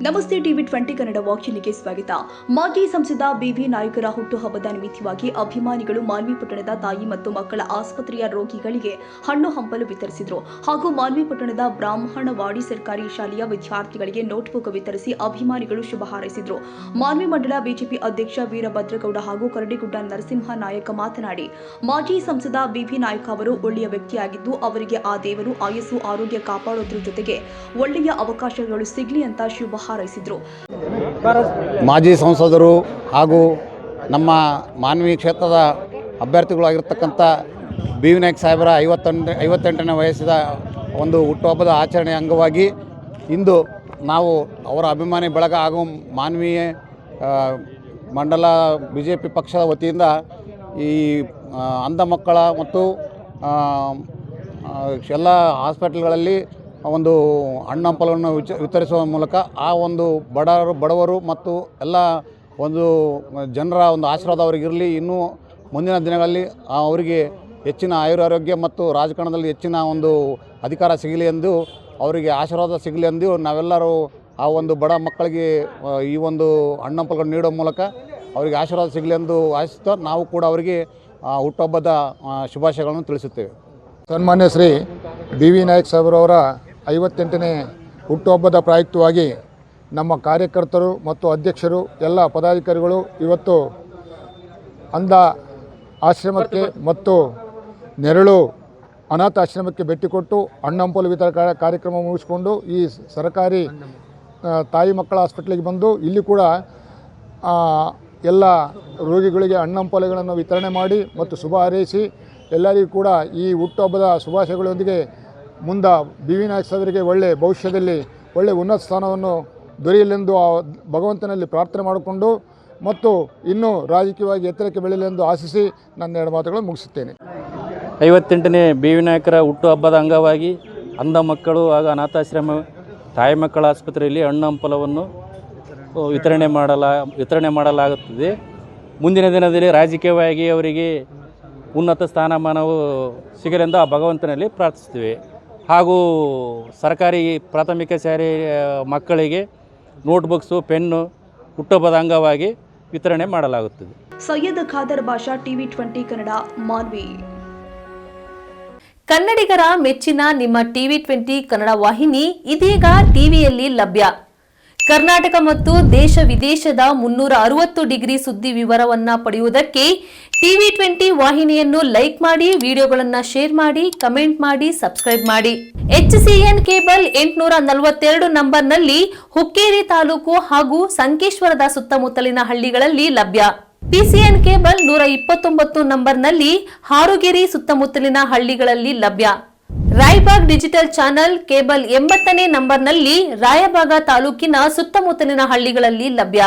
ನಮಸ್ತೆ ಟಿವಿ20 ಕನ್ನಡ ವಾಹಿನಿಗೆ ಸ್ವಾಗತ. ಮಾಜಿ ಸಂಸದ ಬಿವಿ ನಾಯಕರ ಹುಟ್ಟುಹಬ್ಬದ ನಿಮಿತ್ತವಾಗಿ ಅಭಿಮಾನಿಗಳು ಮಾನ್ವಿ ಪಟ್ಟಣದ ತಾಯಿ ಮತ್ತು ಮಕ್ಕಳ ಆಸ್ಪತ್ರೆಯ ರೋಗಿಗಳಿಗೆ ಹಣ್ಣು ಹಂಪಲು ವಿತರಿಸಿದರು ಹಾಗೂ ಮಾನ್ವಿ ಪಟ್ಟಣದ ಬ್ರಾಹ್ಮಣವಾಡಿ ಸರ್ಕಾರಿ ಶಾಲೆಯ ವಿದ್ಯಾರ್ಥಿಗಳಿಗೆ ನೋಟ್ಬುಕ್ ವಿತರಿಸಿ ಅಭಿಮಾನಿಗಳು ಶುಭ ಹಾರೈಸಿದರು. ಮಾನ್ವಿ ಮಂಡಲ ಬಿಜೆಪಿ ಅಧ್ಯಕ್ಷ ವೀರಭದ್ರಗೌಡ ಹಾಗೂ ಕರಡಿಗುಡ್ಡ ನರಸಿಂಹ ನಾಯಕ ಮಾತನಾಡಿ, ಮಾಜಿ ಸಂಸದ ಬಿವಿ ನಾಯಕ ಅವರು ಒಳ್ಳೆಯ ವ್ಯಕ್ತಿಯಾಗಿದ್ದು ಅವರಿಗೆ ಆ ದೇವರು ಆಯಸ್ಸು ಆರೋಗ್ಯ ಕಾಪಾಡೋದ್ರ ಜೊತೆಗೆ ಒಳ್ಳೆಯ ಅವಕಾಶಗಳು ಸಿಗಲಿ ಅಂತ ಶುಭ ಹಾರೈಸಿದರು. ಮಾಜಿ ಸಂಸದರು ಹಾಗೂ ನಮ್ಮ ಮಾನ್ವಿ ಕ್ಷೇತ್ರದ ಅಭ್ಯರ್ಥಿಗಳಾಗಿರ್ತಕ್ಕಂಥ ಬಿವಿ ನಾಯಕ್ ಸಾಹೇಬರ 58ನೇ ವಯಸ್ಸಿನ ಒಂದು ಹುಟ್ಟುಹಬ್ಬದ ಆಚರಣೆ ಅಂಗವಾಗಿ ಇಂದು ನಾವು ಅವರ ಅಭಿಮಾನಿ ಬಳಗ ಹಾಗೂ ಮಾನ್ವಿ ಮಂಡಲ ಬಿಜೆಪಿ ಪಕ್ಷದ ವತಿಯಿಂದ ಈ ಅಂಧ ಮಕ್ಕಳ ಮತ್ತು ಎಲ್ಲ ಹಾಸ್ಪಿಟಲ್ಗಳಲ್ಲಿ ಒಂದು ಹಣ್ಣು ಹಂಪಲನ್ನು ವಿತರಿಸುವ ಮೂಲಕ ಆ ಒಂದು ಬಡವರು ಮತ್ತು ಎಲ್ಲ ಒಂದು ಜನರ ಒಂದು ಆಶೀರ್ವಾದ ಅವರಿಗಿರಲಿ. ಇನ್ನೂ ಮುಂದಿನ ದಿನಗಳಲ್ಲಿ ಅವರಿಗೆ ಹೆಚ್ಚಿನ ಆಯುರಾರೋಗ್ಯ ಮತ್ತು ರಾಜಕಾರಣದಲ್ಲಿ ಹೆಚ್ಚಿನ ಒಂದು ಅಧಿಕಾರ ಸಿಗಲಿ ಎಂದು ಅವರಿಗೆ ಆಶೀರ್ವಾದ ಸಿಗಲಿ ಎಂದು ನಾವೆಲ್ಲರೂ ಆ ಒಂದು ಬಡ ಮಕ್ಕಳಿಗೆ ಈ ಒಂದು ಹಣ್ಣು ಹಂಪಲುಗಳನ್ನು ನೀಡೋ ಮೂಲಕ ಅವರಿಗೆ ಆಶೀರ್ವಾದ ಸಿಗಲಿ ಎಂದು ಆಶಿಸುತ್ತಾ ನಾವು ಕೂಡ ಅವರಿಗೆ ಹುಟ್ಟುಹಬ್ಬದ ಶುಭಾಶಯಗಳನ್ನು ತಿಳಿಸುತ್ತೇವೆ. ಸನ್ಮಾನ್ಯ ಶ್ರೀ ಬಿವಿ ನಾಯಕ್ ಸಾಹೇಬರವರ 58ನೇ ಹುಟ್ಟುಹಬ್ಬದ ಪ್ರಯುಕ್ತವಾಗಿ ನಮ್ಮ ಕಾರ್ಯಕರ್ತರು ಮತ್ತು ಅಧ್ಯಕ್ಷರು ಎಲ್ಲ ಪದಾಧಿಕಾರಿಗಳು ಇವತ್ತು ಅಂಧ ಆಶ್ರಮಕ್ಕೆ ಮತ್ತು ನೆರಳು ಅನಾಥ ಆಶ್ರಮಕ್ಕೆ ಭೇಟಿ ಕೊಟ್ಟು ಹಣ್ಣು ವಿತರಣಾ ಕಾರ್ಯಕ್ರಮ ಮುಗಿಸ್ಕೊಂಡು ಈ ಸರ್ಕಾರಿ ತಾಯಿ ಮಕ್ಕಳ ಹಾಸ್ಪಿಟ್ಲಿಗೆ ಬಂದು ಇಲ್ಲಿ ಕೂಡ ಎಲ್ಲ ರೋಗಿಗಳಿಗೆ ಹಣ್ಣು ವಿತರಣೆ ಮಾಡಿ ಮತ್ತು ಶುಭ ಹಾರೈಸಿ ಎಲ್ಲರಿಗೂ ಕೂಡ ಈ ಹುಟ್ಟುಹಬ್ಬದ ಶುಭಾಶಯಗಳೊಂದಿಗೆ ಮುಂದೆ ಬಿವಿ ನಾಯಕ್ ಸಾಹೇಬರಿಗೆ ಒಳ್ಳೆ ಭವಿಷ್ಯದಲ್ಲಿ ಒಳ್ಳೆ ಉನ್ನತ ಸ್ಥಾನವನ್ನು ದೊರೆಯಲೆಂದು ಭಗವಂತನಲ್ಲಿ ಪ್ರಾರ್ಥನೆ ಮಾಡಿಕೊಂಡು ಮತ್ತು ಇನ್ನೂ ರಾಜಕೀಯವಾಗಿ ಎತ್ತರಕ್ಕೆ ಬೆಳೆಯಲೆಂದು ಆಶಿಸಿ ನನ್ನ ಎರಡು ಮಾತುಗಳನ್ನು ಮುಗಿಸುತ್ತೇನೆ. 58ನೇ ಬಿವಿ ನಾಯಕರ ಹುಟ್ಟುಹಬ್ಬದ ಅಂಗವಾಗಿ ಅಂಧ ಮಕ್ಕಳು ಹಾಗೂ ಅನಾಥಾಶ್ರಮ ತಾಯಿ ಮಕ್ಕಳ ಆಸ್ಪತ್ರೆಯಲ್ಲಿ ಹಣ್ಣು ಹಂಪಲವನ್ನು ವಿತರಣೆ ಮಾಡಲಾಗುತ್ತದೆ. ಮುಂದಿನ ದಿನದಲ್ಲಿ ರಾಜಕೀಯವಾಗಿ ಅವರಿಗೆ ಉನ್ನತ ಸ್ಥಾನಮಾನವು ಸಿಗಲೆಂದು ಆ ಭಗವಂತನಲ್ಲಿ ಪ್ರಾರ್ಥಿಸ್ತೀವಿ. ಹಾಗೂ ಸರ್ಕಾರಿ ಪ್ರಾಥಮಿಕ ಶಾಲೆಯ ಮಕ್ಕಳಿಗೆ ನೋಟ್ಬುಕ್ಸು, ಪೆನ್ನು ಹುಟ್ಟುಹಬ್ಬದ ಅಂಗವಾಗಿ ವಿತರಣೆ ಮಾಡಲಾಗುತ್ತದೆ. ಸೈಯದ್ ಖಾದರ್ ಬಾಷಾ, ಟಿವಿ20 ಕನ್ನಡ, ಮಾನ್ವಿ. ಕನ್ನಡಿಗರ ಮೆಚ್ಚಿನ ನಿಮ್ಮ ಟಿವಿ20 ಕನ್ನಡ ವಾಹಿನಿ ಇದೀಗ ಟಿವಿಯಲ್ಲಿ ಲಭ್ಯ. ಕರ್ನಾಟಕ ಮತ್ತು ದೇಶ ವಿದೇಶದ 360 ಡಿಗ್ರಿ ಸುದ್ದಿ ವಿವರವನ್ನ ಪಡೆಯುವುದಕ್ಕೆ ಟಿವಿ20 ವಾಹಿನಿಯನ್ನು ಲೈಕ್ ಮಾಡಿ, ವಿಡಿಯೋಗಳನ್ನು ಶೇರ್ ಮಾಡಿ, ಕಮೆಂಟ್ ಮಾಡಿ, ಸಬ್ಸ್ಕ್ರೈಬ್ ಮಾಡಿ. HCN ಕೇಬಲ್ 842 ನಂಬರ್ನಲ್ಲಿ ಹುಕ್ಕೇರಿ ತಾಲೂಕು ಹಾಗೂ ಸಂಕೇಶ್ವರದ ಸುತ್ತಮುತ್ತಲಿನ ಹಳ್ಳಿಗಳಲ್ಲಿ ಲಭ್ಯ. PCN ಕೇಬಲ್ 129 ನಂಬರ್ನಲ್ಲಿ ಹಾರುಗೆರೆ ಸುತ್ತಮುತ್ತಲಿನ ಹಳ್ಳಿಗಳಲ್ಲಿ ಲಭ್ಯ. ರಾಯಬಾಗ್ ಡಿಜಿಟಲ್ ಚಾನೆಲ್ ಕೇಬಲ್ 80ನೇ ನಂಬರ್ನಲ್ಲಿ ರಾಯಬಾಗ ತಾಲೂಕಿನ ಸುತ್ತಮುತ್ತಲಿನ ಹಳ್ಳಿಗಳಲ್ಲಿ ಲಭ್ಯ.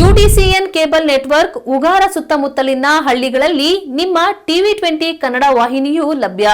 UDCN ಕೇಬಲ್ ನೆಟ್ವರ್ಕ್ ಉಗಾರ ಸುತ್ತಮುತ್ತಲಿನ ಹಳ್ಳಿಗಳಲ್ಲಿ ನಿಮ್ಮ ಟಿವಿ20 ಕನ್ನಡ ವಾಹಿನಿಯೂ ಲಭ್ಯ.